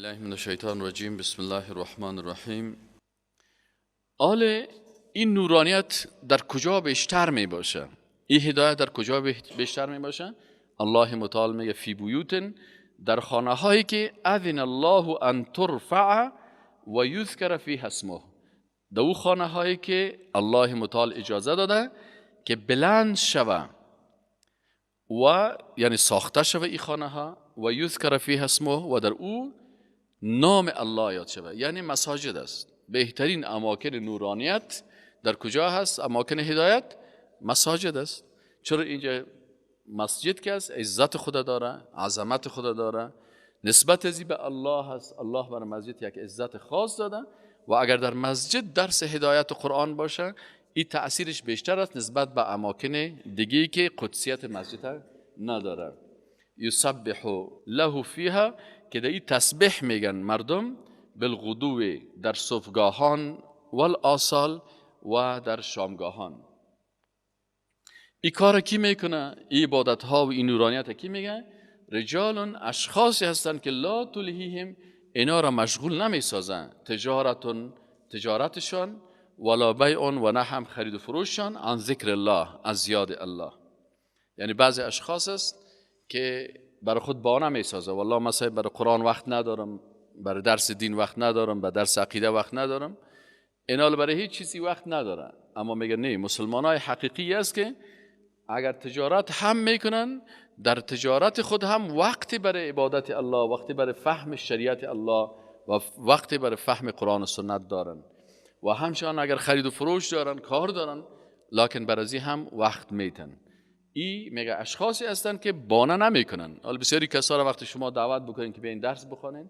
بالله من الشیطان الرجیم. بسم الله الرحمن الرحیم. حال این نورانیت در کجا بیشتر می باشه؟ این هدایت در کجا بیشتر می باشه؟ الله متعال میگه فی بیوت، در خانه هایی که اذن الله ان ترفع و یذکر فیها اسمه، در او خانه هایی که الله متعال اجازه داده که بلند شوه و یعنی ساخته شوه این خانه ها و یذکر فیها اسمه و در او نام الله یاد شود، یعنی مساجد است. بهترین اماکن نورانیت در کجا هست؟ اماکن هدایت مساجد است. چرا؟ اینجا مسجد که است عزت خدا داره، عظمت خدا داره، نسبت ازی به الله هست. الله برای مسجد یک عزت خاص داده و اگر در مسجد درس هدایت و قرآن باشه این تأثیرش بیشتر است نسبت به اماکن دیگه که قدسیت مسجد نداره. یسبح له فیها، که در این تسبیح میگن مردم بالغدو، در صبحگاهان والآصال و در شامگاهان. این کار کی میکنه؟ این عبادت ها و این نورانیت کی میگه؟ رجال، اشخاصی هستند که لا تلهیهم، اینا را مشغول نمیسازن، تجارتشان ولا بیع و نه هم خرید و فروششان عن ذکر الله، از یاد الله. یعنی بعضی اشخاص است که برای خود بانه میسازه، والله مثلا برای قرآن وقت ندارم، برای درس دین وقت ندارم، برای درس عقیده وقت ندارم، اینا برای هیچ چیزی وقت نداره. اما میگه نه، مسلمان های حقیقی است که اگر تجارت هم میکنن، در تجارت خود هم وقتی برای عبادت الله، وقتی برای فهم شریعت الله و وقتی برای فهم قرآن و سنت دارن، و همچنان اگر خرید و فروش دارن، کار دارن، لکن برای هم وقت میتن. این میگه اشخاصی هستن که بانه نمیکنن. حالا بسیاری کسا را وقتی شما دعوت بکنین که بیاین درس بخونین،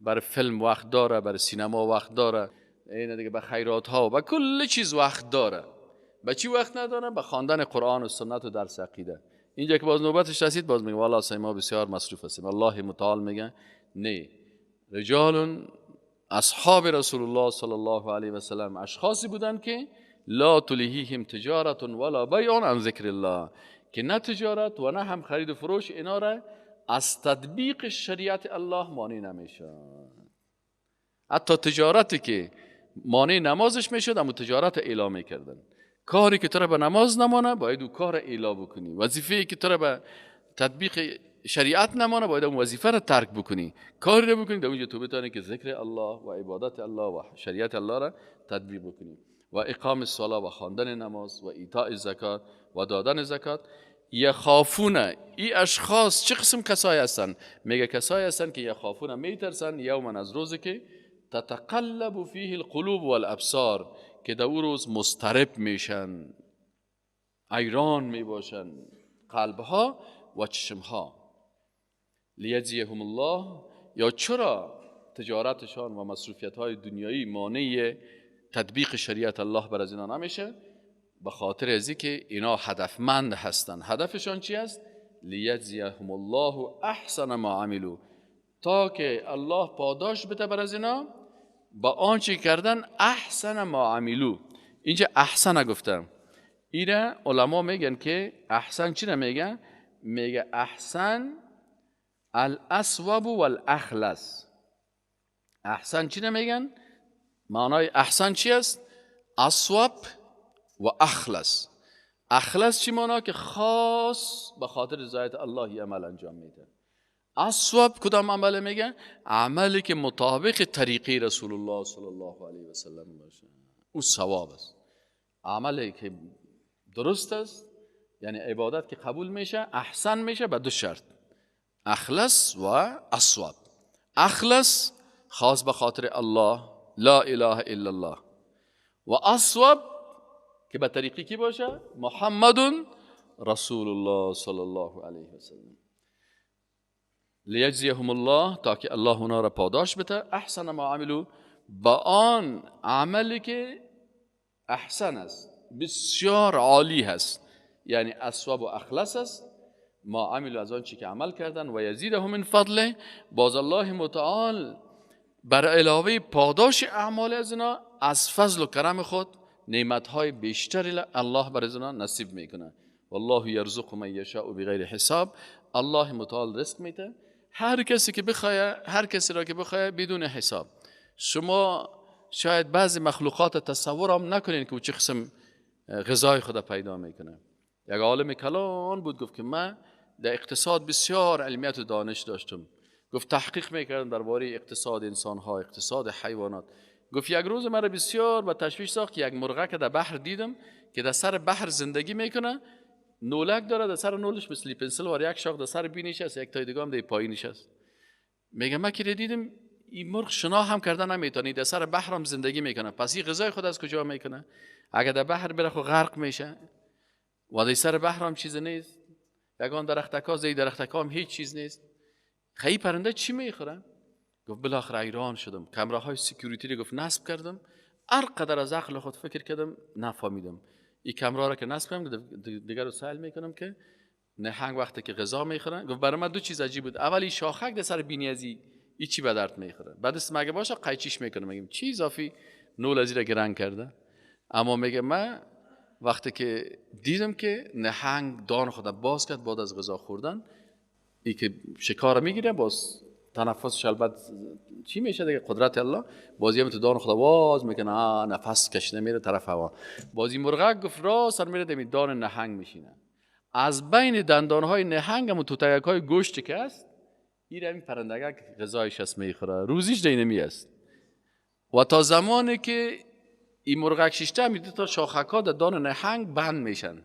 برای فیلم وقت داره، برای سینما وقت داره، این دیگه به خیرات ها و به کل چیز وقت داره. به چی وقت نداره؟ به خواندن قرآن و سنت و درس عقیده. اینجا که باز نوبتش رسید باز میگه والله اصلا ما بسیار مصروف هستیم. الله متعال میگه نه، رجال، اصحاب رسول الله صلی الله علیه و سلم اشخاصی بودن که لا تلهیهم تجارت ولا بیع عن ذکر الله، که نه تجارت و نه هم خرید و فروش اینا را از تطبیق شریعت الله مانع نمیشه. حتی تجارتی که مانع نمازش میشد اما تجارت اعلام میکردن. کاری که تو را به نماز نمانه باید او کار اعلام بکنی، وظیفه‌ای که تو را به تطبیق شریعت نمانه باید اون وظیفه را ترک بکنی، کاری را بکنی در اونجا تو بتانی که ذکر الله و عبادت الله و شریعت الله را تطبیق بکنی. و اقام الصلاه و خواندن نماز و ایتاء زکات و دادن زکات. یخافون، این اشخاص چه قسم کسایی هستن؟ میگه کسایی هستن که یخافون، میترسن یوما، از روزی که تتقلب فیه القلوب والابصار، که در اون روز مضطرب میشن، حیران میباشن قلبها و چشمها. لیجزیهم الله، یا چرا تجارتشان و مصروفیت های دنیایی مانع تطبیق شریعت الله بر از اینا نمیشه؟ به خاطر ازی که اینا هدفمند هستن. هدفشان چی است؟ لیجزیهم الله احسن ما عملوا، تا که الله پاداش بده بر از اینا با آنچه کردن احسن ما عملوا. اینجا احسن گفتم، اینا علما میگن که احسن چی نمیگن؟ میگه احسن الاسواب والاخلص. احسن چی نمیگن؟ معنای احسن چی است؟ اسواب و اخلص. اخلص چی معنی؟ که خاص به خاطر رضایت الله یه عمل انجام میده. اسواب کدام عمل میگن؟ عملی که مطابق طریقه رسول الله صلی الله علیه و سلم باشه، او ثواب است. عملی که درست است، یعنی عبادت که قبول میشه، احسن میشه به دو شرط: اخلص و اسواب. اخلص خاص به خاطر الله، لا اله الا الله، و اسواب که به طریقی کی باشه؟ محمد رسول الله صلی الله علیه و سلم. لیجزیهم الله، تا که الله اونا را پاداش بده احسن ما عملو، با آن عملی که احسن است، بسیار عالی هست، یعنی اسواب و اخلص است. ما عملو از آن چی که عمل کردن، و یزیدهم من فضله، باز الله متعال بر علاوه پاداش اعمال از اینا از فضل و کرم خود نعمتهای بیشتری الله بر از اینا نصیب میکنه. والله یرزق من یشاء بغیر حساب. الله متعال رزق میده هر کسی که بخواه، هر کسی را که بخواه بدون حساب. شما شاید بعضی مخلوقات تصور هم نکنین که او چه قسم غذای خود پیدا میکنه. یک عالم کلان بود گفت که من در اقتصاد بسیار علمیت و دانش داشتم. گفت تحقیق میکردم درباره اقتصاد انسان ها، اقتصاد حیوانات. گفت یک روز مرا بسیار با تشویش ساخت که یک مرغه که در بحر دیدم که در سر بحر زندگی میکنه، نولک داره، در سر نولش مثل پنسل و یک شاخ در سر بینیش است، یک تای دیگه هم در پایینش است. میگه من که دیدم این مرغ شنا هم کردن نمیتونه، در سر بحر هم زندگی میکنه، پس این غذای خود از کجا میکنه؟ اگر در بحر بره خو غرق میشه و در سر بحر هم چیز نیست. یگان درختکا زی درختکا هم هیچ چیز نیست. خیلی پرنده چی میخوره؟ گفت بالاخره ایران شدم، کامراهای سکیوریتی رو گفت نصب کردم، هر قدر از عقل خود فکر کردم نفهمیدم. این کامرا را که نصب کردم دیگر رو سوال میکنم که نهنگ وقتی که غذا میخوره، گفت برای من دو چیز عجیب بود. اولی شاخک در سر بینی ازی این چی به درد میخوره، بعد است مگه باشه قیچیش میکنه، میگم چی اضافی نول ازی را گرنگ کرده. اما میگه من وقتی که دیدم که نهنگ دان خود باز کرد بعد از غذا خوردن، ای که شکار میگیره باز تنفسش البته چی میشه دیگه، قدرت الله، بازی هم تو دان خدا باز میکنه، نفس کشیده میره طرف هوا. بازی مرغ گفت را سر میره دمی دان نهنگ میشینه، از بین دندانهای نهنگ هم توتیک‌های گوشت که است، این پرندگک غذایش است میخوره، روزیش دینمی است. و تا زمانی که این مرغک شیشته میده تا شاخک‌ها در دان نهنگ بند میشن،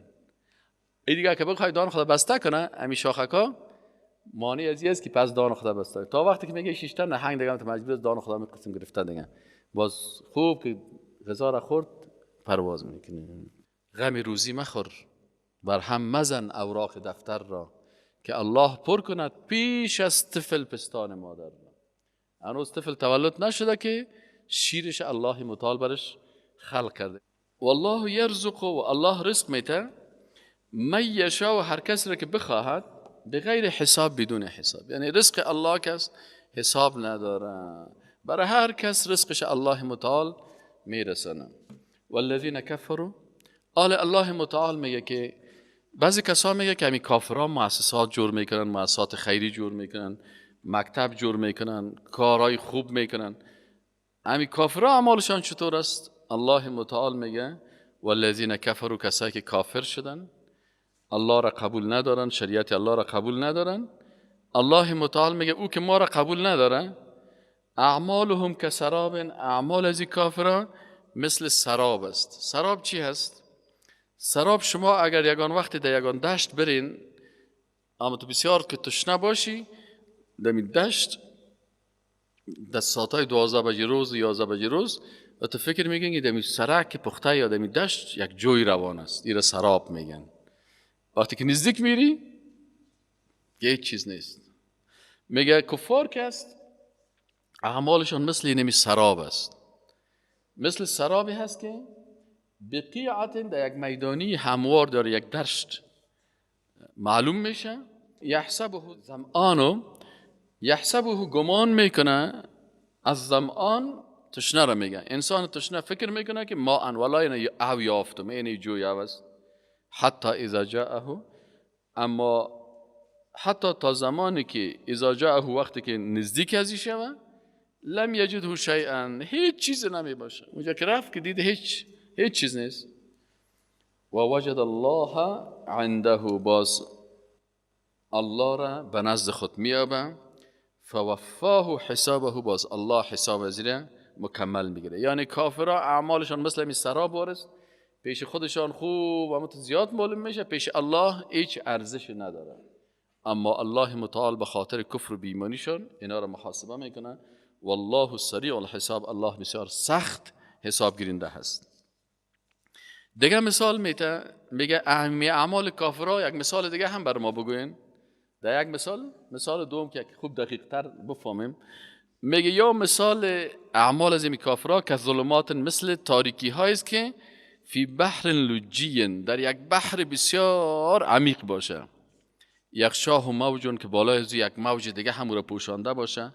این دیگه که بخوای دان خدا بسته کنه، همین شاخک‌ها مانع ازی است که پس دان خدا بسته. تا وقتی که میگه شیشته نهنگ دیگه مجبور است دان خدا میقسم گرفته دیگه، باز خوب که غذا را خورد پرواز میکنه. غم روزی مخور، بر هم مزن اوراق دفتر را، که الله پر کند پیش از طفل پستان مادر را. هنوز طفل تولد نشده که شیرش الله متعال برش خلق کرده. والله یرزق، و الله رزق میده من یشاء، هر کسی را که بخواهد، بغیر حساب، بدون حساب. یعنی رزق الله کس حساب نداره، برای هر کس رزقش الله متعال میرسونه. والذین کفروا، الله متعال میگه که بعضی کسا میگه که همین کافران مؤسسات جور میکنن، مؤسسات خیری جور میکنن، مکتب جور میکنن، کارهای خوب میکنن. همین کافران اعمالشان چطور است؟ الله متعال میگه والذین کفروا، کسایی که کافر شدن، الله را قبول ندارن، شریعت الله را قبول ندارن. الله متعال میگه او که ما را قبول نداره، اعمالهم کسراب، اعمال از این کافران مثل سراب است. سراب چی هست؟ سراب شما اگر یگان وقتی در یگان دشت برین، اما تو بسیار که تشنه باشی، در این دشت در ساعتهای 12 بجه روز 11 بجه روز و تو فکر میگن که در این سرک پخته یا در این دشت یک جوی روان است، این را سراب میگن. وقتی که نزدیک میری هیچ چیز نیست. میگه کفار که است اعمالشون مثل اینمی سراب است، مثل سرابی هست که بقیعت در یک میدانی هموار داره، یک دشت معلوم میشه. یحسبه ظمآن، یحسبه گمان میکنه از ظمآن تشنه را میگه. انسان تشنه فکر میکنه که ما ان ولا یعنی او یافتم، یعنی جوی است. حتی اذا جاءه، اما حتی تا زمانی که اذا جاءه، وقتی که نزدیک ازی شوه، لم یجده شیئا، هیچ چیز نمی باشه. اونجا که رفت که دید هیچ چیز نیست. و وجد الله عنده، باز الله را به نزد خود میابه. فوفاه حسابه، باز الله حساب ازیره مکمل میگیره. یعنی کافرها اعمالشان مثل می سراب وارست، پیش خودشان خوب و زیاد معلوم میشه، پیش الله هیچ ارزش نداره. اما الله متعال به خاطر کفر و بیمانیشان اینا را محاسبه میکنه. والله سریع الحساب، الله بسیار سخت حساب گیرنده هست. دیگه مثال میگه اعمال کافرها، یک مثال دیگه هم بر ما بگوین. در یک مثال دوم که خوب دقیق تر بفهمیم، میگه یا مثال اعمال از این کافرها که ظلمات، مثل تاریکی هایی است که فی بحر لجی، در یک بحر بسیار عمیق باشه. یک شاه موجون، که بالای از یک موج دیگه هم را پوشانده باشه.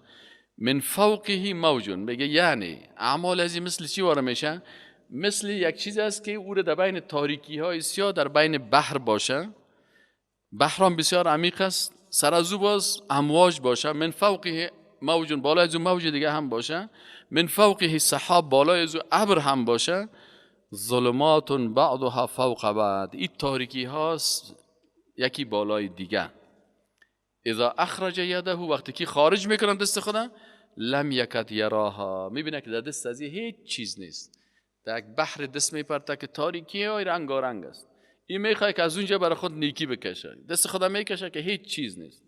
من فوقه موجون، میگه یعنی اعمال از این مثل چی واره میشه؟ مثل یک چیز است که او را در بین تاریکی های سیاه در بین بحر باشه. بحران بسیار عمیق است، سر از او باز امواج باشه، من فوقه موج، بالای از او موج دیگه هم باشه، من فوقه سحاب، بالای از او ابر هم باشه، ظلمات بعضها فوق بعض، این تاریکی هاست یکی بالای دیگه. اذا اخرج یده، وقتی که خارج میکنن دست خدا، لم یکد یراها، میبینه که در دست از هیچ چیز نیست. در یک بحر دست میپرته که تاریکی و رنگارنگ است. این میخواد که از اونجا برای خود نیکی بکشه، دست خدا میکشه که هیچ چیز نیست.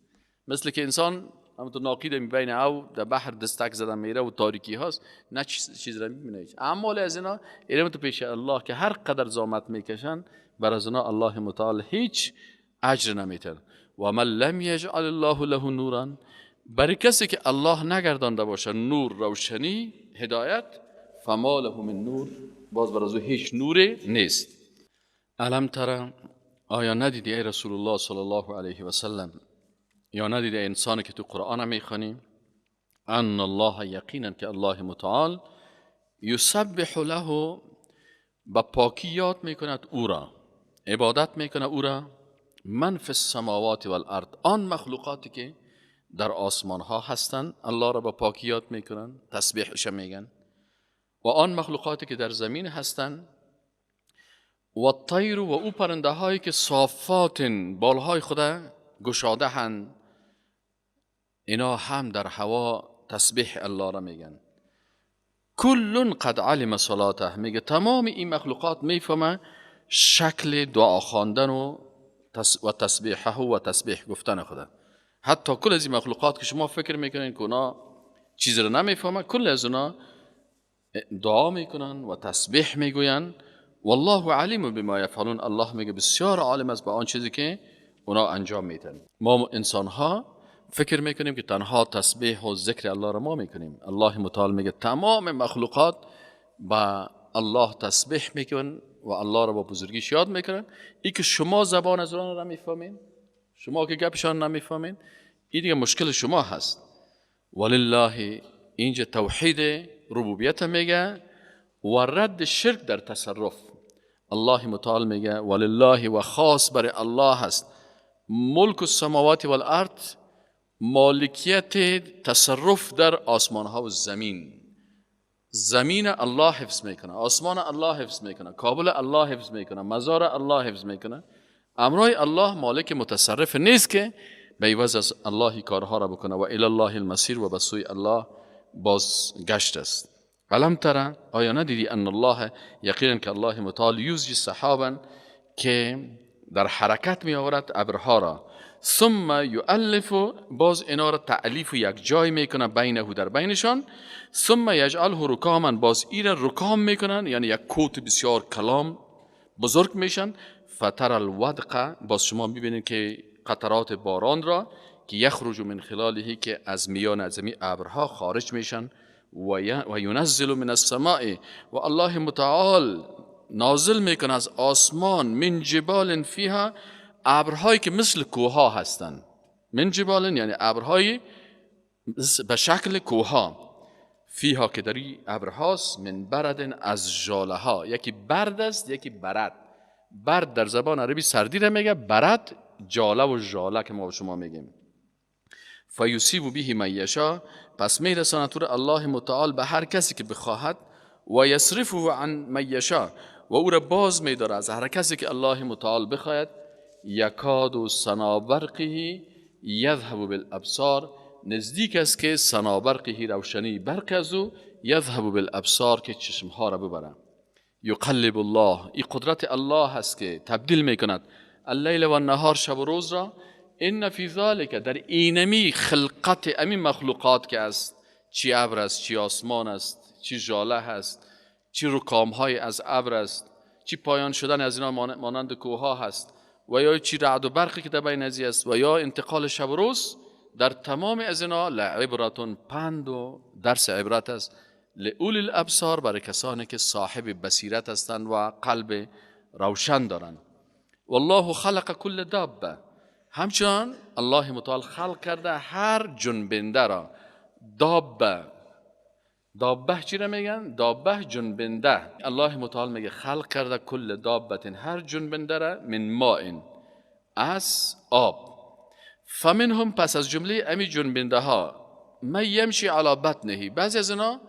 مثل که انسان همونطور ناقید میبینه او در بحر دستک زدن میره و تاریکی هاست، نه چیز را میبینه. اعمال از اینا علم تو پیش الله که هر قدر زحمت میکشن، بر از اینا الله متعال هیچ اجر نمیتن. و من لم یجعل الله له نورا، برای کسی که الله نگردانده باشه نور، روشنی، هدایت، فما له من نور، باز بر از او هیچ نوری نیست. الم ترى، آیا ندیدی ای رسول الله صلی الله علیه و سلم، یا ندیدی انسانی که تو قرآن میخوانی، ان الله، یقینا که الله متعال، یسبح له، با پاکی یاد میکند او را، عبادت میکنه او را، من فی السماوات والارض، آن مخلوقاتی که در آسمان ها هستند الله را با پاکی یاد میکنن، تسبیحش میگن، و آن مخلوقاتی که در زمین هستند، و الطیر، و او پرنده هایی که صافات، بالهای خدا گشاده هند، اینا هم در هوا تسبیح الله را میگن. کل قد علم صلاته، میگه تمام این مخلوقات میفهمه شکل دعا خواندن و تسبیحه و تسبیح گفتن خدا. حتی کل از این مخلوقات که شما فکر میکنین که اونا چیز رو نمیفهمه، کل از اونا دعا میکنن و تسبیح میگوین. والله علیم بما یفعلون، الله میگه بسیار عالم است به آن چیزی که اونا انجام میدن. ما انسان ها فکر میکنیم که تنها تسبیح و ذکر الله را ما میکنیم. الله متعال میگه تمام مخلوقات با الله تسبیح میکنن و الله را با بزرگیش یاد میکنن. ای که شما زبان از اونها را نمیفهمین، شما که گپشان نمیفهمین، این دیگه مشکل شما هست. ولله، اینجا توحید ربوبیت میگه و رد شرک در تصرف. الله متعال میگه ولله، و خاص برای الله هست، ملک السماوات والارض، مالکیت تصرف در آسمان ها و زمین. زمین الله حفظ میکنه، آسمان الله حفظ میکنه، کابل الله حفظ میکنه، مزار الله حفظ میکنه. امرای الله مالک متصرف نیست که به عوض از الله کارها را بکنه. و الی الله المصیر، و به سوی الله بازگشت است. علم ترى، آیا ندیدی ان الله، یقینا که الله متعال، یزجی سحابا، که در حرکت می آورد ابرها را، ثم یؤلف، باز اینا را تألیف و یک جای میکنه، بینه، در بینشان، ثم یجعله رکاما، باز ایره رکام میکنن، یعنی یک کوت بسیار کلام بزرگ میشن. فتر الودق، باز شما میبینید که قطرات باران را که یخرج من خلاله، که از میان از می ابرها خارج میشن. و ینزل من السماء، و الله متعال نازل میکنه از آسمان، من جبال فیها، ابرهایی که مثل کوها هستند. من جبال یعنی ابرهایی به شکل کوها، فیها که در این ابرهاست، من برد، از ژاله ها. یکی برد است، یکی برد. برد در زبان عربی سردی را میگه، برد جاله و ژاله که ما شما میگیم. فیصیب به من یشاء، پس میرساند تو الله متعال به هر کسی که بخواهد. و یصرفه عن من یشاء، و او را باز میداره از هر کسی که الله متعال بخواهد. یکاد سنا برقه یذهب بالابصار، نزدیک است که سنا برقه، روشنی برق از او، یذهب بالابصار، که چشمها را ببره. یقلب الله، این قدرت الله هست که تبدیل میکند اللیل و النهار، شب و روز را. ان فی ذلک، در اینمی خلقت امی مخلوقات که است، چی ابر است، چی آسمان است، چی ژاله هست، چی رکامهای از ابر است، چی پایان شدن از اینا مانند کوها هست، و یا چی رعد و برقی که در بین ازی است، و یا انتقال شب و روز. در تمام از اینا لعبرتون، پند و درس عبرت است، لأولی الابصار، برای کسانی که صاحب بصیرت هستند و قلب روشن دارند. والله خلق کل دابه، همچنان الله متعال خلق کرده هر جنبنده را. دابه چی را میگن؟ دابه جنبنده. الله متعال میگه خلق کرده کل دابه، هر جنبنده را، من ماء، از آب. فمنهم، پس از جمله امی جنبنده ها، من یمشی علی بطنه، بعضی از اینا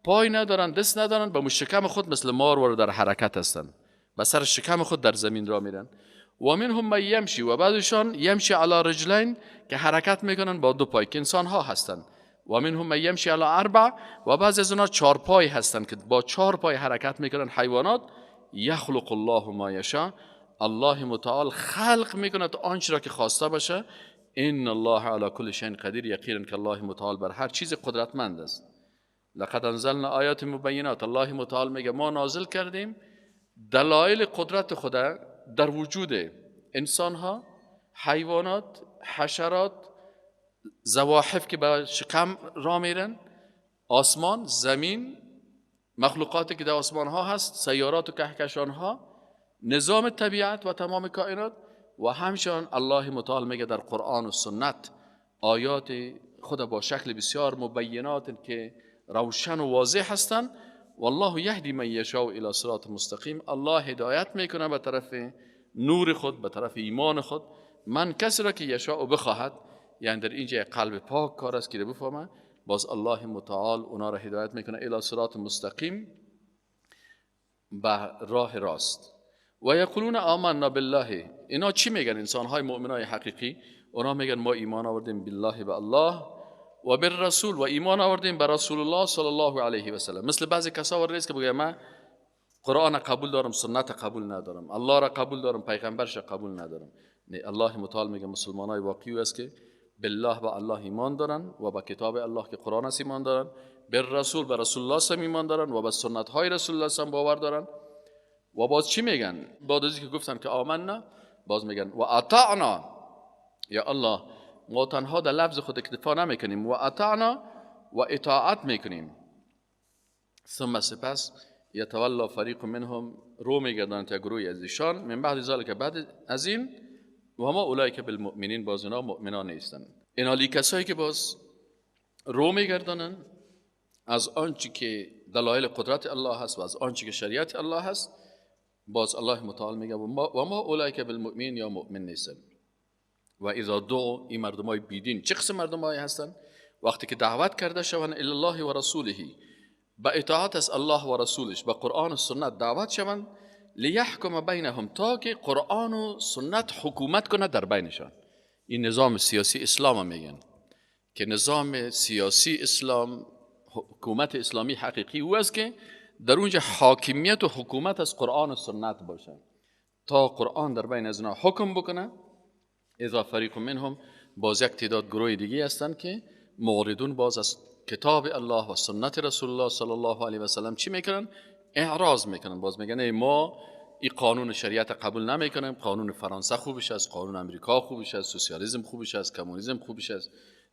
پای ندارن، دست ندارن، با شکم خود مثل مار در حرکت هستن، با سر شکم خود در زمین را میرن. و منهم من یمشی، و بعضشان یمشی علی رجلین، که حرکت میکنن با دو پای، که انسان ها هستن. و منهم من یمشی علی اربع، و بعضی از اینا چهار پای هستن که با چهار پای حرکت میکنن، حیوانات. یخلق الله ما یشاء، الله متعال خلق میکنه آنچه را که خواسته باشه. ان الله علی کل شیء قدیر، یقینا که الله متعال بر هر چیز قدرتمند است. لقد انزلنا آیات مبینات، الله متعال میگه ما نازل کردیم دلایل قدرت خدا در وجود انسان ها، حیوانات، حشرات، زواحف که به شکم را میرن، آسمان، زمین، مخلوقاتی که در آسمان ها هست، سیارات و کهکشان ها، نظام طبیعت و تمام کائنات. و همچنان الله متعال میگه در قرآن و سنت آیات خدا با شکل بسیار مبینات که روشن و واضح هستند. والله یهدی من یشاء الی صراط مستقیم، الله هدایت میکنه به طرف نور خود، به طرف ایمان خود، من کسی را که یشاء بخواهد. یعنی در اینجا قلب پاک کار است که بفهمه، باز الله متعال اونا را هدایت میکنه الی صراط مستقیم، به راه راست. و یقولون آمنا بالله، اینا چی میگن؟ انسان های مؤمنای حقیقی اونا میگن ما ایمان آوردیم بالله، به الله، و بالرسول، و ایمان آوردیم به رسول الله صلی الله علیه و سلم. مثل بعضی کسا ورنیست که بگه من قرآن قبول دارم، سنت قبول ندارم، الله را قبول دارم، پیغمبرش قبول ندارم. نه، الله متعال میگه مسلمانای واقعی است که بالله، به الله ایمان دارن و به کتاب الله که قرآن است ایمان دارن، بالرسول، به رسول الله هم ایمان دارن و به سنت های رسول الله هم باور دارن. و باز چی میگن؟ بعد از اینکه گفتن که آمنا، باز میگن و اطعنا، یا الله ما تنها در لفظ خود اکتفا نمیکنیم، و اطعنا و اطاعت میکنیم. ثم سپس یتولا فریق منهم، رو میگردن تا گروهی از ایشان، من بعد ذلك، بعد از این، و ما اولئک بالمؤمنین، باز اینا مؤمنان نیستن. اینا لی کسایی که باز رو میگردانن از آنچه که دلایل قدرت الله هست و از آنچه که شریعت الله هست، باز الله متعال میگه و ما اولئک بالمؤمنین، یا مؤمن نیستن. و اذا دعوا، این مردمای بیدین چه قسم مردمایی هستن؟ وقتی که دعوت کرده شوند الی الله و رسوله، با اطاعت از الله و رسولش، با قرآن و سنت دعوت شوند، لیحکم بینهم، تا که قرآن و سنت حکومت کنه در بینشان. این نظام سیاسی اسلام میگن که نظام سیاسی اسلام، حکومت اسلامی حقیقی او است که در اونجا حاکمیت و حکومت از قرآن و سنت باشه، تا قرآن در بین از اینا حکم بکنه. اذا فریق منهم، باز یک تعداد گروه دیگه هستند که معرضون باز از کتاب الله و سنت رسول الله صلی الله علیه و سلم چی میکنن؟ اعراض میکنن. باز میگن ما این قانون شریعت قبول نمیکنیم، قانون فرانسه خوبش است، قانون امریکا خوبش است، سوسیالیسم خوبش است، کمونیسم خوبش است،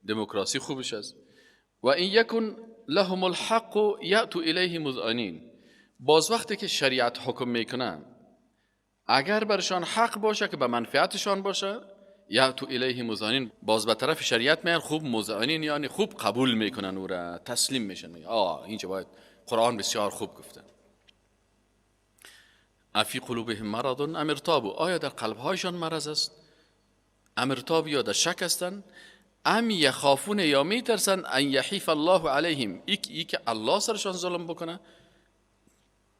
دموکراسی خوبش است. و این یکن لهم الحق یأتوا الیه مذعنین، باز وقتی که شریعت حکم میکنن اگر برشان حق باشه که به منفعتشان باشه، یأتوا الیه مذعنین، باز به طرف شریعت میان خوب مذعنین، یعنی خوب قبول میکنن او را، تسلیم میشن، اینجا باید قرآن بسیار خوب گفته. افی قلوبهم مرض ام ارتابوا، آیا در قلبهایشان مرض است؟ ام ارتابوا، یا در شک هستند؟ ام یخافون، یا میترسند ان یحیف الله علیهم، ای که الله سرشان ظلم بکنه،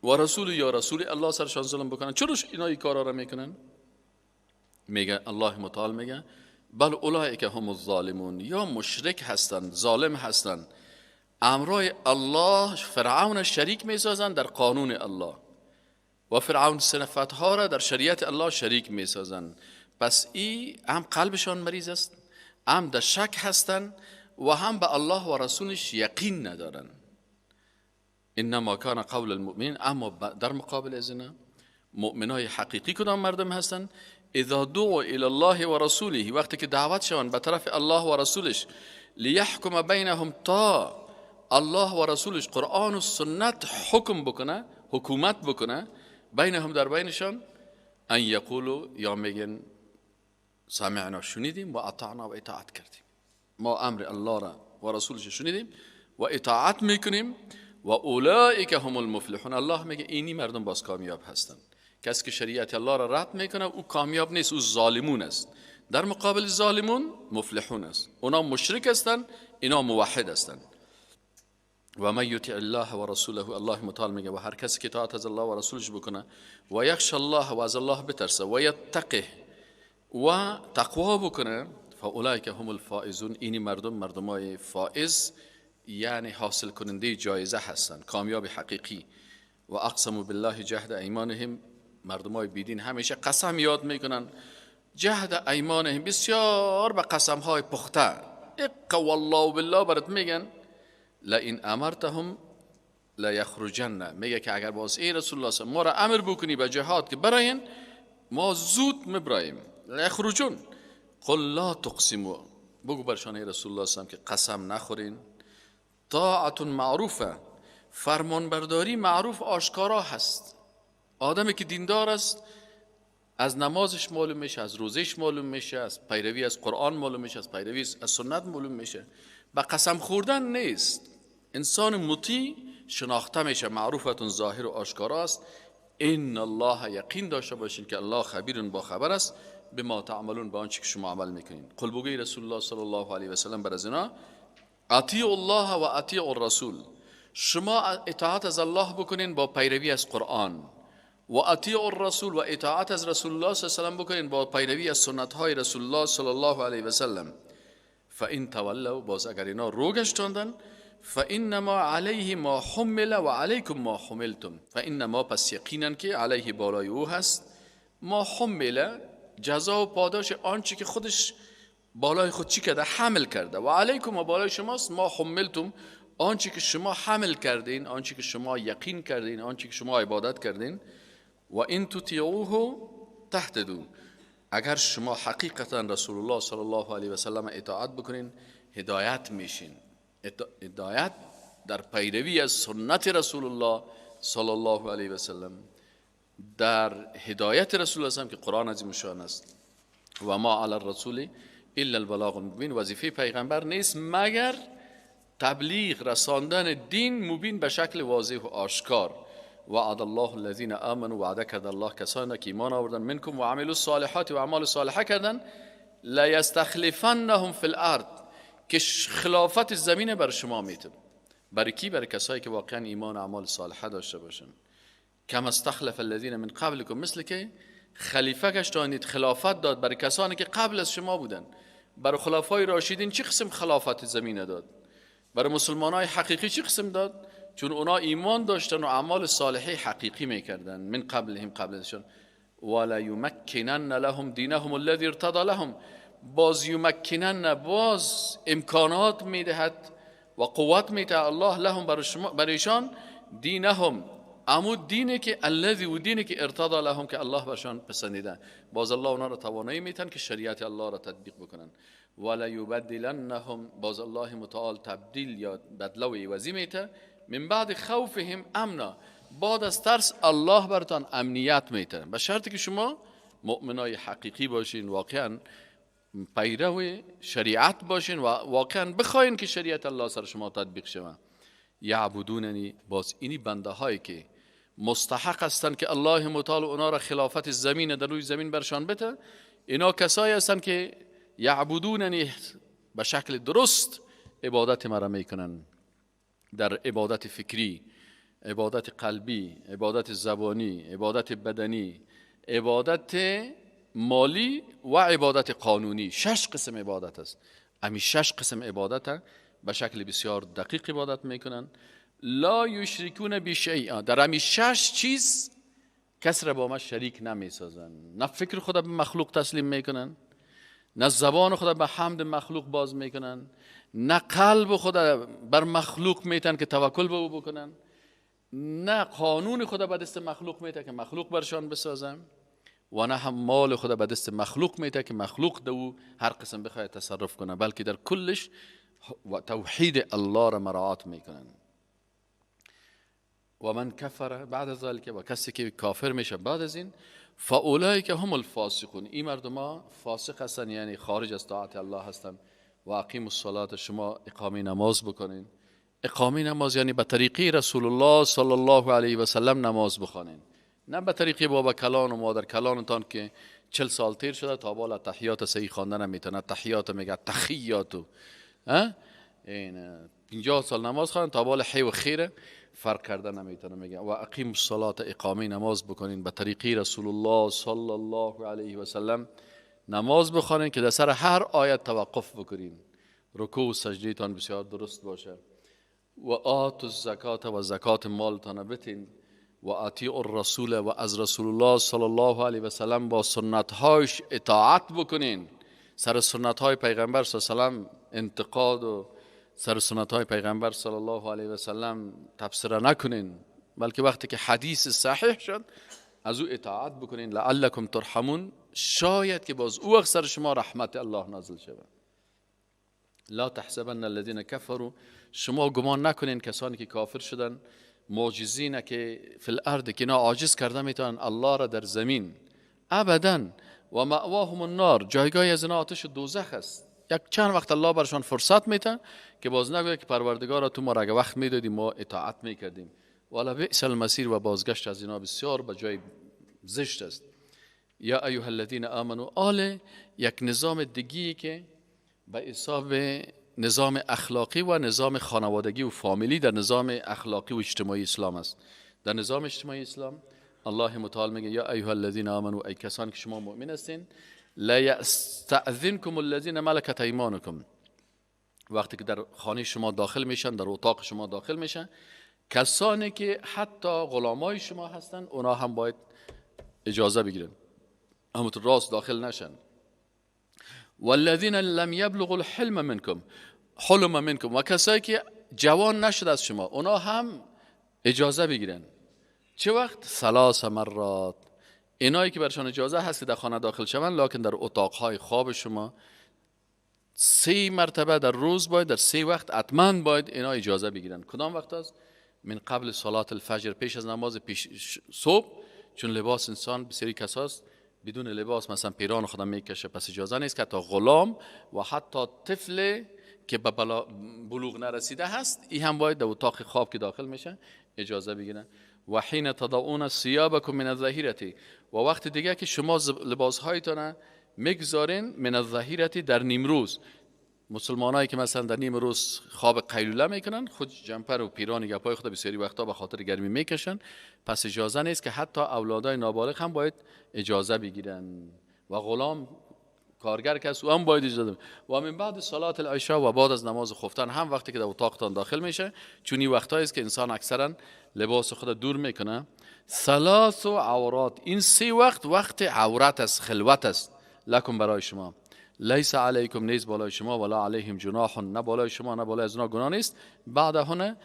و رسول، یا رسول الله سرشان ظلم بکنن. چرا اینا این کارا را میکنن؟ میگه الله متعال میگه بل اولئک هم الظالمون، یا مشرک هستند، ظالم هستند، امرای الله فرعون شریک میسازند در قانون الله، و فرعون صفتها را در شریعت الله شریک میسازند. پس این هم قلبشان مریض است، هم در شک هستند، و هم به الله و رسولش یقین ندارن. انما کان قول المؤمنین، اما در مقابل از اینا مؤمنای حقیقی کدام مردم هستند؟ اذا دعوا الی الله و رسوله، وقتی که دعوت شوند به طرف الله و رسولش، لیحکم بینهم، تا الله و رسولش قرآن و سنت حکم بکنه، حکومت بکنه بینهم، در بینشان، ان یقولوا، یا میگن سمعنا، شنیدیم، و اطعنا، و اطاعت کردیم، ما امر الله را و رسولش شنیدیم و اطاعت میکنیم، و اولئک هم المفلحون، الله میگه اینی مردم باز کامیاب هستند. کسی که شریعت الله را رد میکنه او کامیاب نیست، او ظالمون است. در مقابل ظالمون مفلحون است. اونا مشرک هستند، اینا موحد هستند. و من یطع الله و رسوله، الله متعال میگه و هر کسی که اطاعت از الله و رسولش بکنه و یخشى الله و از الله بترسه و یتقه و تقوا بکنه فاولئک هم الفائزون، اینی مردمای فائز یعنی حاصل کننده جایزه هستند، کامیاب حقیقی. و اقسموا بالله جهد ایمانهم، مردمای بیدین همیشه قسم یاد میکنن، جهد ایمانهم بسیار به قسم های پخته. اق والله بالله برات میگن لئن امرتهم لا یخرجن، میگه که اگر باز ای رسول الله ما را امر بکنی به جهاد که براین، ما زود میبرایم. لا یخرجون قل لا تقسموا، بگو برشان ای رسول الله که قسم نخورین. طاعت معروفه، فرمانبرداری معروف آشکارا هست. آدمی که دیندار است از نمازش معلوم میشه، از روزش معلوم میشه، از پیروی از قرآن معلوم میشه، از پیروی از سنت معلوم میشه. با قسم خوردن نیست. انسان مطیع شناخته میشه، معروفتون ظاهر و آشکارا است. ان الله، یقین داشته باشین که الله خبیر با خبر است به ما تعملون، به آنچه که شما عمل میکنین. قل بگوی رسول الله صلی الله علیه و سلم بر از اینا اطیعوا الله و اطیعوا الرسول، شما اطاعت از الله بکنین با پیروی از قرآن، و اطیعوا الرسول و اطاعت از رسول الله صلی الله علیه و سلم بکنین با پیروی از سنت های رسول الله صلی الله علیه و سلم. فان تولوا، باز اگر اینا رو گشتاندن، فانما علیه ما حمل و علیکم ما حملتم، فانما پس یقینا که علیه بالای او هست، ما حمل جزا و پاداش آنچه که خودش بالای خود چی کرده حمل کرده، و علیکم و بالای شماست ما حملتم، آنچه که شما حمل کردین، آنچه که شما یقین کردین، آنچه که شما عبادت کردین. و این تطیعوه تهتدوا، اگر شما حقیقتا رسول الله صلی الله علیه و سلم اطاعت بکنین هدایت میشین. هدایت در پیروی از سنت رسول الله صلی الله علیه و سلم، در هدایت رسول الله که قرآن عظیم شان است. و ما علی الرسول الا البلاغ المبین، وظیفه پیغمبر نیست مگر تبلیغ، رساندن دین مبین به شکل واضح و آشکار. وعد الله الذين آمنوا، وعده کرد الله کسانی که ایمان آوردن منکم و عملوا الصالحات و اعمال صالحه کردن، لا یستخلفنهم فی الارض، که خلافت زمین بر شما میتن. برای کی؟ برای کسایی که واقعا ایمان و اعمال صالحه داشته باشن. کما استخلف الذين من قبلكم، مثل که خلیفه گشتانید، خلافت داد برای کسانی که قبل از شما بودن. برای خلفای راشدین چه قسم خلافت زمین داد؟ برای مسلمانای حقیقی چه قسم داد؟ چون اونا ایمان داشتن و اعمال صالحه حقیقی میکردن. من قبلهم، قبل ازشون. ولا یمکنن لهم دینهم الذی ارتضى لهم، باز یمکنن، باز امکانات میدهد و قوت میده الله لهم برایشان، دینهم، عمود دینی که الذی، و دینی که ارتضى لهم که الله برشان پسندیده، باز الله اونا را توانایی میتن که شریعت الله را تطبیق بکنن. ولا یبدلنهم، باز الله متعال تبدیل یا بدله و عوضی میته، من بعد خوفهم امنا، بعد از ترس الله براتان امنیت میته، به شرطی که شما مؤمنای حقیقی باشین، واقعا پیرو شریعت باشین و واقعا بخواین که شریعت الله سر شما تطبیق شود. یعبدوننی، باز اینی بنده هایی که مستحق هستند که الله متعال اونا را خلافت زمین در روی زمین برشان بده، اینا کسایی هستند که یعبدوننی به شکل درست عبادت مرا میکنن، در عبادت فکری، عبادت قلبی، عبادت زبانی، عبادت بدنی، عبادت مالی و عبادت قانونی. 6 قسم عبادت است. امی 6 قسم عبادت به شکل بسیار دقیق عبادت میکنن. لا یشرکون بشیئا، در امی 6 چیز کس را با ما شریک نمیسازن. نه فکر خود به مخلوق تسلیم میکنن، نه زبان خود به حمد مخلوق باز میکنن، نه قلب خود بر مخلوق میتن که توکل به او بکنن، نه قانون خود به دست مخلوق میتن که مخلوق برشان بسازن، و نه هم مال خود به دست مخلوق میتن که مخلوق دو هر قسم بخواد تصرف کنه، بلکه در کلش و توحید الله را مراعات میکنن. و من کفر بعد از ذلك، و کسی که کافر میشه بعد از این، فاولئک هم الفاسقون، این مردم فاسق هستن، یعنی خارج از طاعت الله هستن. و اقیموا الصلاة، شما اقامه نماز بکنین. اقامه نماز یعنی به طریقی رسول الله صلی الله علیه و سلم نماز بخوانین، نه به طریقی بابا کلان و مادر کلانتان که 40 سال تیر شده تا بالا تحیات صحیح خواندن نمیتونه، تحیات میگه، تحیاتو این 50 سال نماز خوانن تا بالا حی و خیره فرق کردن نمیتونه. میگه و اقیم الصلاه، اقامه نماز بکنین به طریقی رسول الله صلی الله علیه و سلم نماز بخونین که در سر هر آیت توقف بکنین، رکوع و سجده تان بسیار درست باشه. و آتوا الزکات، و زکات مالتان بدین. و اطیعوا الرسول، و از رسول الله صلی الله علیه و سلم با سنت هاش اطاعت بکنین. سر سنت های پیغمبر صلی الله علیه و سلم انتقاد و سر سنت های پیغمبر صلی الله علیه و سلم تبصره نکنین، بلکه وقتی که حدیث صحیح شد از او اطاعت بکنین. لعلکم ترحمون، شاید که باز او وقت سر شما رحمت الله نازل شود. لا تحسبن الذين كفروا، شما گمان نکنین کسانی که کافر شدن معجزین که فی الارض، که اینا عاجز کرده میتونن الله را در زمین. ابدا. و مأواهم النار، جایگاه از اینا آتش دوزخ است. یک چند وقت الله برشان فرصت میتن که باز نگوید که پروردگارا تو ما را وقت میدادیم ما اطاعت میکردیم. والا بئس المصیر، و بازگشت از اینا بسیار به جای زشت است. یا ایها الذین آمنوا، یک نظام دیگی که به حساب نظام اخلاقی و نظام خانوادگی و فامیلی در نظام اخلاقی و اجتماعی اسلام است. در نظام اجتماعی اسلام الله متعال میگه یا ایها الذین آمنوا، ای کسانی که شما مؤمن هستین، لا یستأذنکم الذین ملکت ایمانکم، وقتی که در خانه شما داخل میشن، در اتاق شما داخل میشن، کسانی که حتی غلامای شما هستن اونا هم باید اجازه بگیرن، همونطور راست داخل نشن. والذین لم یبلغوا الحلم منکم، و کسایی که جوان نشد از شما اونا هم اجازه بگیرن. چه وقت؟ 3 مرات. اینایی که برشان اجازه هست در خانه داخل شون، لکن در اتاقهای خواب شما 3 مرتبه در روز باید، در 3 وقت حتما باید اینا اجازه بگیرن. کدام وقت است؟ من قبل صلات الفجر، پیش از نماز صبح، چون لباس انسان بسیاری کساست بدون لباس مثلا پیران خودم میکشه، پس اجازه نیست که حتی غلام و حتی طفل که به بلوغ نرسیده هست این هم باید در اتاق خواب که داخل میشه اجازه بگیرن. و حین تضعون ثیابکم من الظهیرة، و وقت دیگه که شما لباس هایتان میگذارین من الظهیرة، در نیمروز. مسلمانایی که مثلا در نیم روز خواب قیلوله میکنن، خود جمپر و پیران گپای خود بسیاری وقتا به خاطر گرمی میکشن، پس اجازه نیست که حتی اولادای نابالغ هم باید اجازه بگیرن. و غلام کارگر کس او هم باید اجازه بگیرن. و من بعد صلات العشاء، و بعد از نماز خفتن هم وقتی که در اتاقتان داخل میشه، چون این وقتایی است که انسان اکثرا لباس خود دور میکنه. 3 عورات، این 3 وقت عورت است، خلوت است. لکم، برای شما. لیس علیکم، نیز بالای شما، ولا علیهم جناح، نه بالای شما نه بالای از اونا گناه نیست. بعد هونه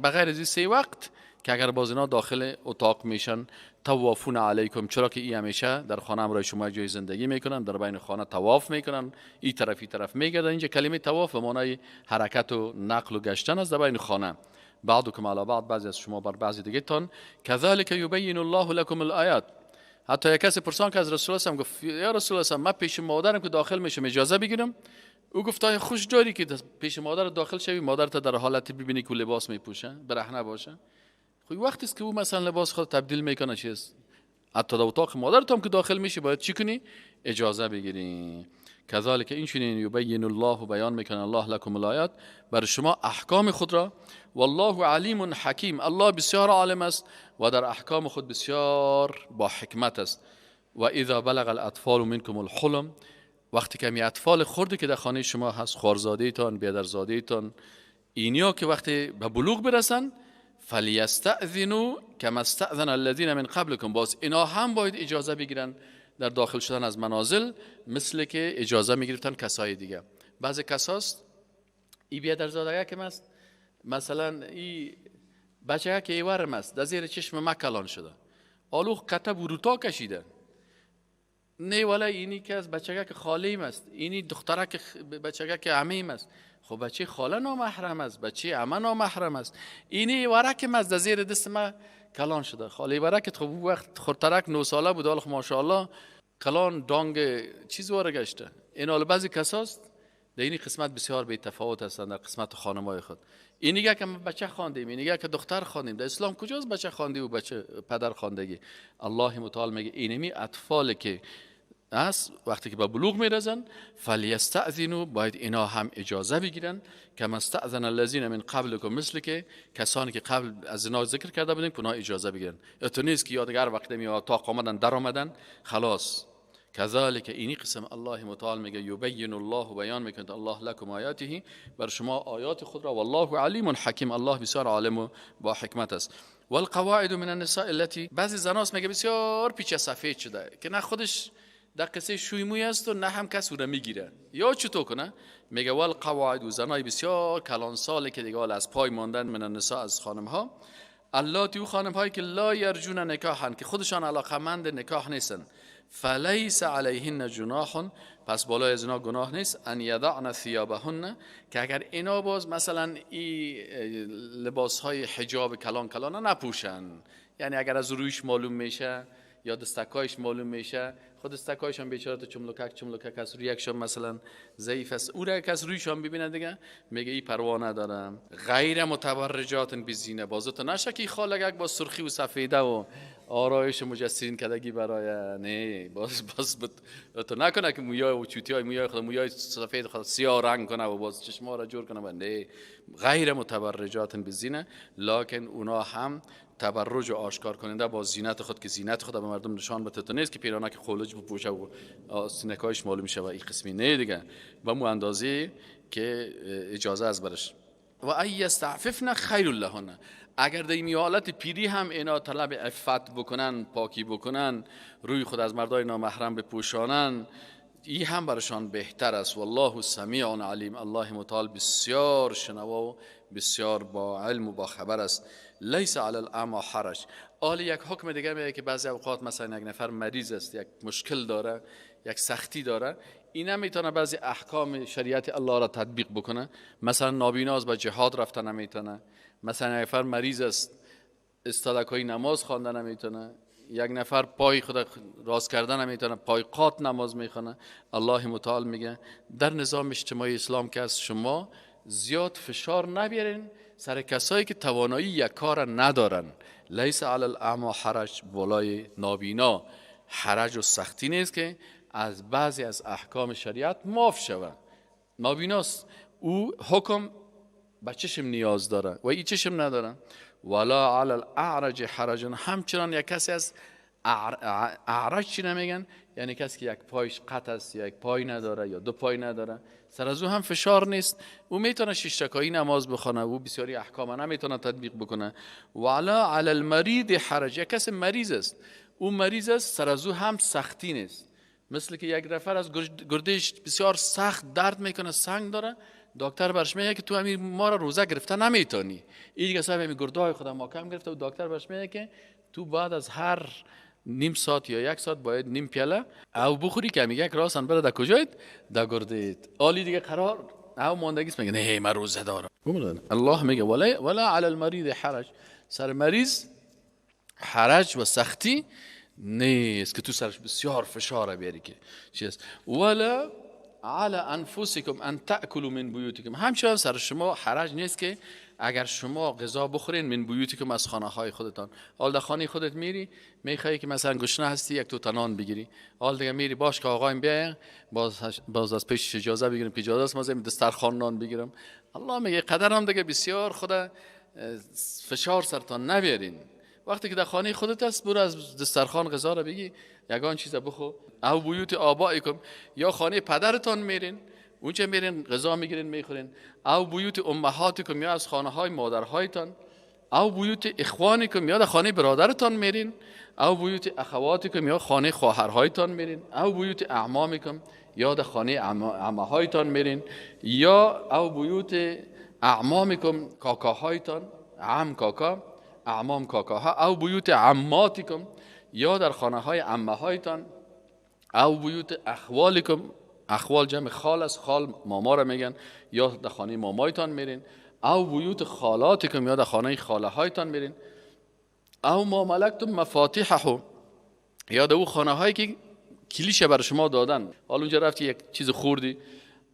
بغیر از این 3 وقت که اگر باز اینا داخل اتاق میشن، طوافون علیکم، چرا که این همیشه در خانه امرای شما جای زندگی میکنن، در بین خانه طواف میکنن، این طرف میگردن. اینجا کلمه طواف به معنای حرکت و نقل و گشتن است در بین خانه. بعضکم علی بعض، بعضی از شما بر بعضی دیگه تان. کذالک یبین الله لكم الآیات. حتی یک کسی پرسان که از رسول الله گفت یا رسول الله من پیش مادرم که داخل میشم اجازه بگیرم؟ او گفت آیا خوش داری که پیش مادر داخل شوی، مادرت در حالتی ببینی که لباس میپوشه، برهنه باشه؟ خب وقتی است که او مثلا لباس خود تبدیل میکنه چیز، حتی در اتاق مادرت هم که داخل میشی باید چی کنی؟ اجازه بگیری. کذالک، این چنین یبین الله، بیان میکنه الله لكم الآیات، بر شما احکام خود را. والله علیم حکیم، الله بسیار عالم است و در احکام خود بسیار با حکمت است. و اذا بلغ الاطفال منکم الحلم، وقتی که می اطفال خردی که در خانه شما هست، خوارزادیتان، بیادرزادیتان، اینیا که وقتی به بلوغ برسن، فلیستأذنوا کما استأذن الذین من قبلکم، باز اینا هم باید اجازه بگیرن در داخل شدن از منازل، مثل که اجازه میگرفتن کسای دیگه. بعضی کساست ای بیادرزاده که مثلا ای بچه که ایورم است در زیر چشم ما کلان شده، آلو قطع بروتا کشیده، نه ولی اینی که از بچه که خالیم است، اینی دختره که بچه که عمیم است. خب بچه خاله نامحرم است، بچه عمه نامحرم است. اینی ورکم از در زیر دست ما کلان شده. خاله ورکت خب وقت خورترک 9 ساله بود، حالا ماشاءالله کلان دانگ چیز واره گشته. این حال بعضی کساست در این قسمت بسیار بی تفاوت هستند در قسمت خانم‌های خود. این نگه که بچه خواندیم، این نگه که دختر خواندیم. در اسلام کجاست بچه خواندی و بچه پدر خواندگی؟ الله متعال میگه اینمی اطفال که است وقتی که به بلوغ میرسن فلیستأذنوا، باید اینا هم اجازه بگیرن کما استأذن الذین من قبلکم، مثل که کسانی که قبل از زنا ذکر کرده بودن که اجازه بگیرن. تو نیست که یادگار وقتی می تا آمدن در آمدن خلاص. کذالک اینی قسم الله متعال میگه یبین الله، بیان میکنه الله لکم آیاته، بر شما آیات خود را، والله علیم حکیم، الله بسیار عالم و با حکمت است. والقواعد من النساء التي، بعضی زناست میگه بسیار پیچ سفید شده که نه خودش در قصه شویموی است و نه هم کس او را میگیره، یا چطور کنه؟ میگه والقواعد، و زنای بسیار کلان ساله که دیگه از پای ماندن من النساء از خانم ها، اللاتی، و خانم هایی که لا یرجون نکاحن، که خودشان علاقمند نکاح نیستن، فلیس علیهن جناح، پس بالای از اینا گناه نیست، ان یضعن ثیابهن، که اگر اینا باز مثلا این لباس های حجاب کلان کلان نپوشن، یعنی اگر از رویش معلوم میشه یا دستکایش معلوم میشه، خود دستکایش هم بیچاره چملکک از رویشون مثلا ضعیف است، او را که از رویشون ببینه دیگه میگه این پروا ندارم. غیر متبرجات بزینه، بازت نشه که خالگک با سرخی و سفیده و آرایش مجسرین کدگی برای نه، باز تو نکنه که مویای و چوتیای مویای خود مویای سفید خود سیاه رنگ کنه و باز چشما را جور کنه. نه، غیر متبرجات بزینه، لکن اونا هم تبرج و آشکار کننده با زینت خود، که زینت خود به مردم نشان بده. تو نیست که پیرانک خولج بپوشه و سینه‌هایش معلوم شه و این قسمی نه دیگه، با مو اندازه که اجازه از برش. و ای یستعففن خیر لهن، اگر در این حالت پیری هم اینا طلب عفت بکنن، پاکی بکنن، روی خود از مردای نامحرم بپوشانن، این هم برشان بهتر است. والله سمیع علیم، الله متعال بسیار شنوا و بسیار با علم و با خبر است. لیس علی الاعمی حرج. حالا یک حکم دیگه میگه که بعضی اوقات مثلا یک نفر مریض است، یک مشکل داره، یک سختی داره، این هم میتونه بعضی احکام شریعت الله را تطبیق بکنه. مثلا نابیناست با جهاد رفتن نمیتونه، مثلا یک نفر مریض است استادکای نماز خواندن نمیتونه، یک نفر پای خود راست کردن نمیتونه، پای قات نماز میخونه. الله متعال میگه در نظام اجتماعی اسلام که از شما زیاد فشار نبیارین سر کسایی که توانایی یک کار ندارن. لیس علی الاعمی حرج، بالای نابینا حرج و سختی نیست که از بعضی از احکام شریعت معاف شود. نابیناست، او حکم به چشم نیاز داره و این چشم نداره. ولا علی الاعرج حرج، همچنان یک کسی از اعرج چی نمیگن؟ یعنی کسی که یک پایش قطع است، یا یک پای نداره یا دو پای نداره، سر از او هم فشار نیست، او میتونه شش رکعتی نماز بخونه، او بسیاری احکام نمیتونه تطبیق بکنه. ولا علی المریض حرج، یک کسی مریض است، او مریض است، سر از او هم سختی نیست. مثل که یک نفر از گردش بسیار سخت درد میکنه، سنگ داره، دکتر برش میگه که تو همین ما را روزه گرفته نمیتونی، این دیگه صاحب همین گردهای خودم محکم گرفته، و دکتر برش میگه که تو بعد از هر نیم ساعت یا یک ساعت باید نیم پیاله او بخوری، که میگه که راسن بره در کجایت در گردید. عالی دیگه قرار او ماندگیست، میگه نه من روزه دارم. الله میگه ولا علی المریض حرج، سر مریض حرج و سختی نیست که تو سرش بسیار فشار بیاری که چیست. ولا علی انفسکم ان تاکلوا من بیوتکم، همچنان سر شما حرج نیست که اگر شما غذا بخورین من بیوتکم، از خانه های خودتان. حال در خانه خودت میری میخوای که مثلا گشنه هستی یک تو تنان بگیری، حال دیگه میری باش که آقایم بیاین باز از پیش اجازه بگیریم که اجازه است ما زمین دسترخوان نان بگیرم. الله میگه قدرم دیگه بسیار خدا فشار سرتان نبیارین. وقتی که در خانه خودت است برو از دسترخوان غذا را بگی یگان چیز بخو. او بیوت آبائکم، یا خانه پدرتان میرین اونجا میرین غذا میگیرین میخورین. او بیوت امهاتکم، یا از خانه های مادرهایتان. او بیوت اخوانکم، یا در خانه برادرتان میرین. او بیوت اخواتکم، یا خانه خواهرهایتان میرین. او بیوت اعمامکم، یا در خانه عمهایتان میرین. یا او بیوت اعمامکم، کاکاهایتان، عم کاکا، اعمام کاکاها. او بیوت عماتکم، یا در خانه های عمه هایتان. او بیوت اخوالکم، اخوال جمع خال است، خال ماما را میگن، یا در خانه مامایتان میرین. او بیوت خالاتکم، یا در خانه خاله هایتان میرین. او ما ملکتم مفاتیحه، یا در او خانه هایی که کلیشه بر شما دادن، حالا اونجا رفتی یک چیز خوردی،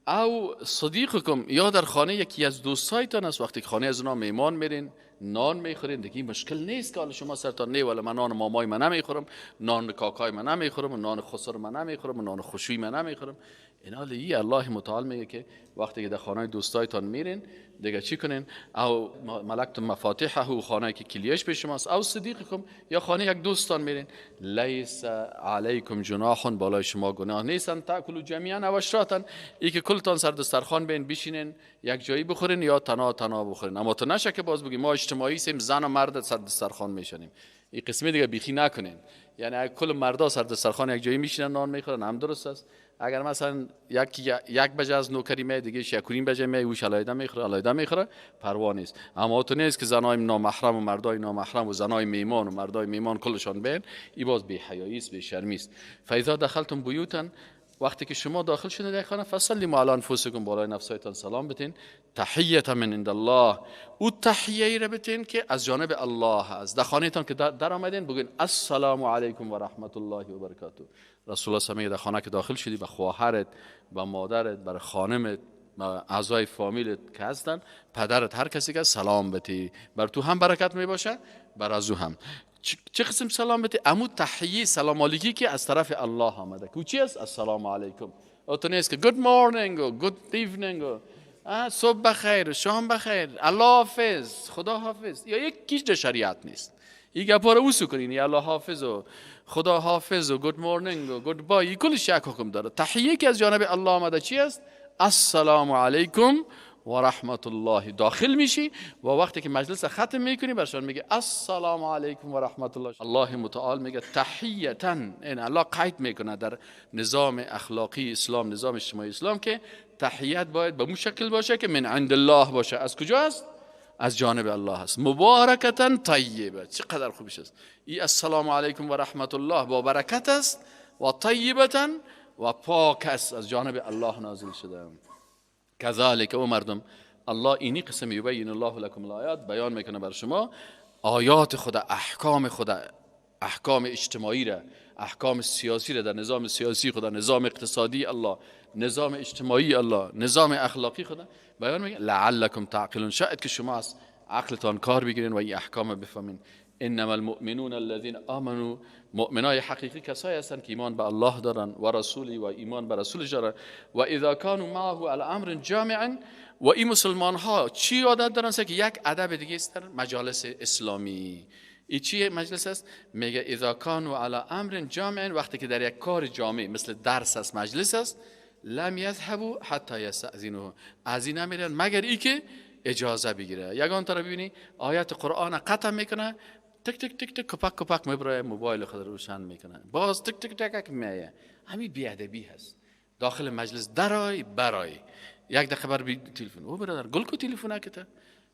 او صدیقکم، یا در خانه یکی از دوستایتان است. وقتی که خانه از اونا میمان میرین نان میخورین، دیگه مشکل نیست که حالا شما سرتان نه ولی من نان مامای من نمیخورم، نان کاکای من نمیخورم، نان خسر من نمیخورم، نان خوشوی من نمیخورم. اینا لیه الله متعال میگه که وقتی که در خانه دوستایتان میرین دیگه چی کنین؟ او ملکتم مفاتیحه، خانه که کلیش به شماست، او صدیقکم، یا خانه یک دوستان میرین، لیس علیکم جناح، بالای شما گناه نیستن، تاکلوا جمیعا او اشراتا، ای که کلتان سر دسترخوان بین بشینین یک جایی بخورین یا تنها بخورین. اما تو نشه که باز بگی ما اجتماعی سیم، زن و مرد سر دسترخوان میشنیم، این قسمی دیگه بیخی نکنین. یعنی کل مردا سر دسترخوان یک جایی میشینن نان میخورن، هم درست است. اگر مثلا یک بجه از نوکری می دیگه شکرین بجه می اوش علایده میخوره، علایده میخوره، پروا نیست. اما تو نیست که زنای نامحرم و مردای نامحرم و زنای میمان و مردای میمان کلشان بین، این باز بی حیایی است، بی شرمی است. فاذا دخلتم بیوتا، وقتی که شما داخل شدید در خانه، فسلموا علی انفسکم، بالای نفسایتان سلام بتین، تحیه من عند الله، او تحیه را بتین که از جانب الله است. در خانهتان که در آمدین بگین السلام علیکم و رحمت الله و برکاته. رسول الله صلی در خانه که داخل شدی به خواهرت، به مادرت، بر خانمت، اعضای فامیلت که هستن، پدرت، هر کسی که سلام بتی، بر تو هم برکت می باشه، بر از او هم. چه قسم سلام بتی؟ امو تحیه سلام علیکی که از طرف الله آمده که چی است؟ السلام علیکم. او تو نیست که good morning و good evening و صبح بخیر، شام بخیر، الله حافظ، خدا حافظ، یا یک کیش در شریعت نیست. این گپا رو وسو کنین، یا الله حافظ و خدا حافظ و گود مورنینگ و گود بای، کلش یک حکم داره. تحیه که از جانب الله آمده چی است؟ السلام علیکم و رحمت الله. داخل میشی و وقتی که مجلس ختم میکنی برشان میگه السلام علیکم و رحمت الله. الله متعال میگه تحیتا، این الله قید میکنه در نظام اخلاقی اسلام، نظام اجتماعی اسلام، که تحیت باید به مو شکل باشه که من عند الله باشه. از کجاست؟ از جانب الله است. مبارکتا طیبه، چقدر خوبش است. این السلام علیکم و رحمت الله با برکت است و طیبتا و پاک است، از جانب الله نازل شده. کذالک او مردم، الله اینی قسم یبین الله لکم الآیات، بیان میکنه بر شما آیات خدا، احکام خدا، احکام اجتماعی را، احکام سیاسی را در نظام سیاسی خدا، نظام اقتصادی الله، نظام اجتماعی الله، نظام اخلاقی خدا بیان میگه لعلکم تعقلون، شاید که شما از عقلتان کار بگیرین و این احکام بفهمین. انما المؤمنون الذين آمنوا، مؤمنای حقیقی کسایی هستند که ایمان به الله دارن و رسولی و ایمان به رسولش دارن. و اذا كانوا معه على امر جامع، و این مسلمان ها چی عادت دارن که یک ادب دیگه است در مجالس اسلامی. این چی مجلس است؟ میگه اذا كانوا على امر جامع، وقتی که در یک کار جامع مثل درس است، مجلس است، لم یذهبوا حتی یستأذنوه، از این نمیرن مگر ای که اجازه بگیره. یگان طرف ببینی آیات قرآن قطع میکنه، تک تک تک تک کپک کپک میبره، موبایل خود روشن میکنه، باز تک تک تک تک میایه. همین بیادبی هست. داخل مجلس درای برای یک دقیقه بر تلفن، او برادر گل کو تلفن نکته،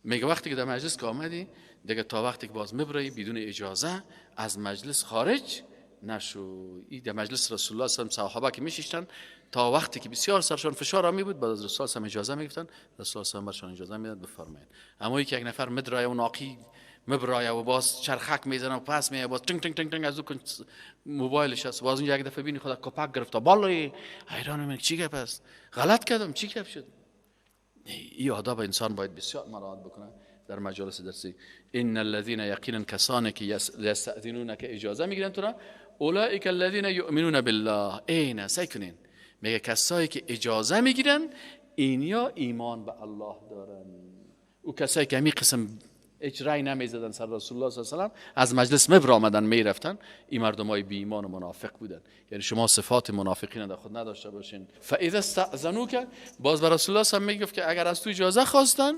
میگه وقتی که در مجلس که آمدی دیگه تا وقتی که باز میبره بدون اجازه از مجلس خارج نشو. این در مجلس رسول الله صلی الله علیه و صحابه که میشیشتن تا وقتی که بسیار سرشان فشار آمی بود، بعد از رسول الله اجازه میگفتن، رسول الله صلی الله علیه و اجازه میداد بفرمایید. اما یک نفر مدرای و ناقی مبرای و باز چرخک میزنه و پس میاد، باز تنگ تنگ تنگ تنگ از اون موبایلش است، باز اون یک دفعه بینی خدا کپک گرفته، بالای حیران من چی گپ است، غلط کردم، چی گپ شد. این آداب انسان باید بسیار مراعات بکنه در مجالس درسی. ان الذين یقینا کسانی که یستأذنون که اجازه میگیرن تو را، اولئک الذين یؤمنون بالله، اینا سیکنین، میگه کسایی که اجازه میگیرن اینیا ایمان به الله دارن. او کسایی که همین قسم اجرای نمیزدن سر رسول الله صلی الله علیه و سلم، از مجلس مبر آمدن میرفتن، این مردمای بی ایمان و منافق بودن. یعنی شما صفات منافقین در خود نداشته باشین. فاذا استأذنوک، باز بر رسول الله صلی الله علیه و میگفت که اگر از تو اجازه خواستن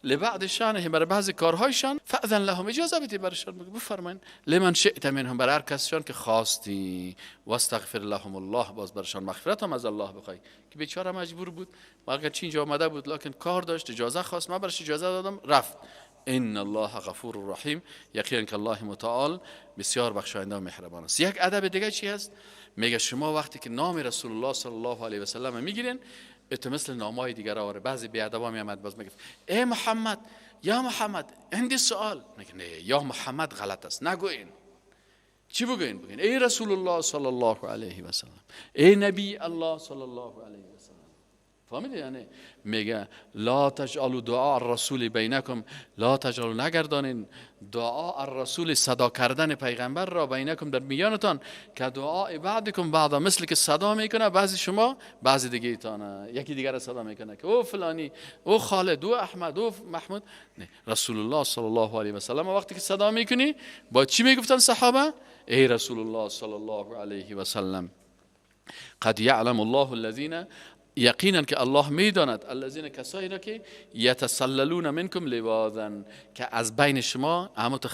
لبعض شانه، برای بعضی کارهایشان، فاذن لهم، اجازه بدید برشان، بفرمایید. لمن شئت منهم، برای هر کسشان که خواستی. واستغفر لهم الله، باز برشان مغفرت هم از الله بخوای. که بیچاره مجبور بود، اگر چی اینجا آمده بود لکن کار داشت، اجازه خواست، من برش اجازه دادم رفت. ان الله غفور رحیم، یقینا که الله متعال بسیار بخشاینده و مهربان است. یک ادب دیگه چی هست؟ میگه شما وقتی که نام رسول الله صلی الله علیه و سلم میگیرین، اتو مثل نامای دیگر آوره. بعضی بیادبا میامد باز میگفت ای محمد، یا محمد عندي سوال، میگه نه، یا محمد غلط است، نگوین. چی بگوین؟ بگین ای رسول الله صلی الله علیه و سلم، ای نبی الله صلی الله علیه و سلم. فهمیدی؟ یعنی میگه لا تجعلوا دعاء الرسول بینکم، لا تجعلوا، نگردانین دعا الرسول، صدا کردن پیغمبر را بینکم در میانتان، که دعاء بعضکم بعضا، مثل که صدا میکنه بعضی شما بعضی دیگه ایتانه، یکی دیگر صدا میکنه که او فلانی، او خالد، او احمد، او محمود. نه، رسول الله صلی الله علیه و سلم وقتی که صدا میکنی با چی میگفتن صحابه؟ ای رسول الله صلی الله علیه و سلم، قد یعلم الله الذین، یقینا که الله میداند، الذین، کسایی را که یتسللون منکم لواذا، که از بین شما همه تو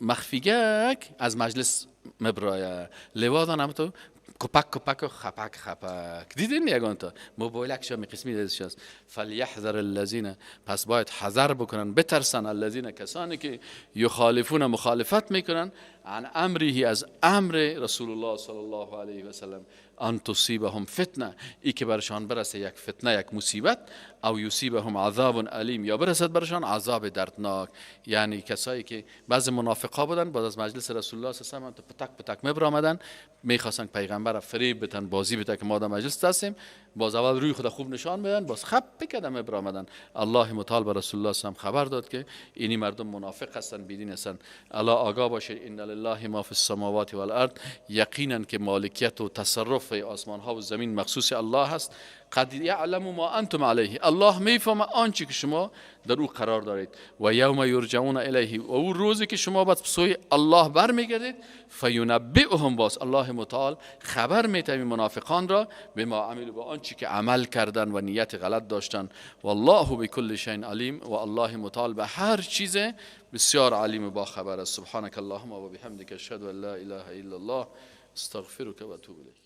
مخفیگک از مجلس مبرایه، لواذا همه تو کپک کپک و خپک خپک. دیدین یگان تا موبایلک شما قسمی دیدش است. فلیحذر الذین، پس باید حذر بکنن، بترسن، الذین، کسانی که یخالفون، مخالفت میکنن، عن امره، از امر رسول الله صلی الله علیه و سلم، ان تصیبهم فتنه، ای که برشان برسه یک فتنه، یک مصیبت، او یصیبهم عذاب علیم، یا برسد برشان عذاب دردناک. یعنی کسایی که بعض منافقا بودن، بعد از مجلس رسول الله صلی الله علیه و سلم پتک پتک میبرامدن، میخواستن پیغمبر فریب بدن، بازی بدن که ما در مجلس هستیم، باز اول روی خود خوب نشان بدن، باز خب بکدن میبرامدن. الله متعال بر رسول الله صلی الله علیه و سلم خبر داد که اینی مردم منافق هستن، بیدین هستن. الا آگاه باشید، ان لله ما فی السماوات والارض، یقینا که مالکیت و تصرف آسمان ها و زمین مخصوص الله هست. قد یعلم ما انتم علیه، الله میفهمه آنچه که شما در او قرار دارید. و یوم یرجعون الیه، و او روزی که شما به سوی الله برمیگردید، فینبئهم، باز الله متعال خبر میده منافقان را، بما عملوا، با آنچه که عمل کردن و نیت غلط داشتن. والله بكل شیء علیم، و الله متعال به هر چیز بسیار علیم و با خبر است. سبحانك اللهم و بحمدک، اشهد ان لا اله الا الله، استغفرك و اتوب الیک.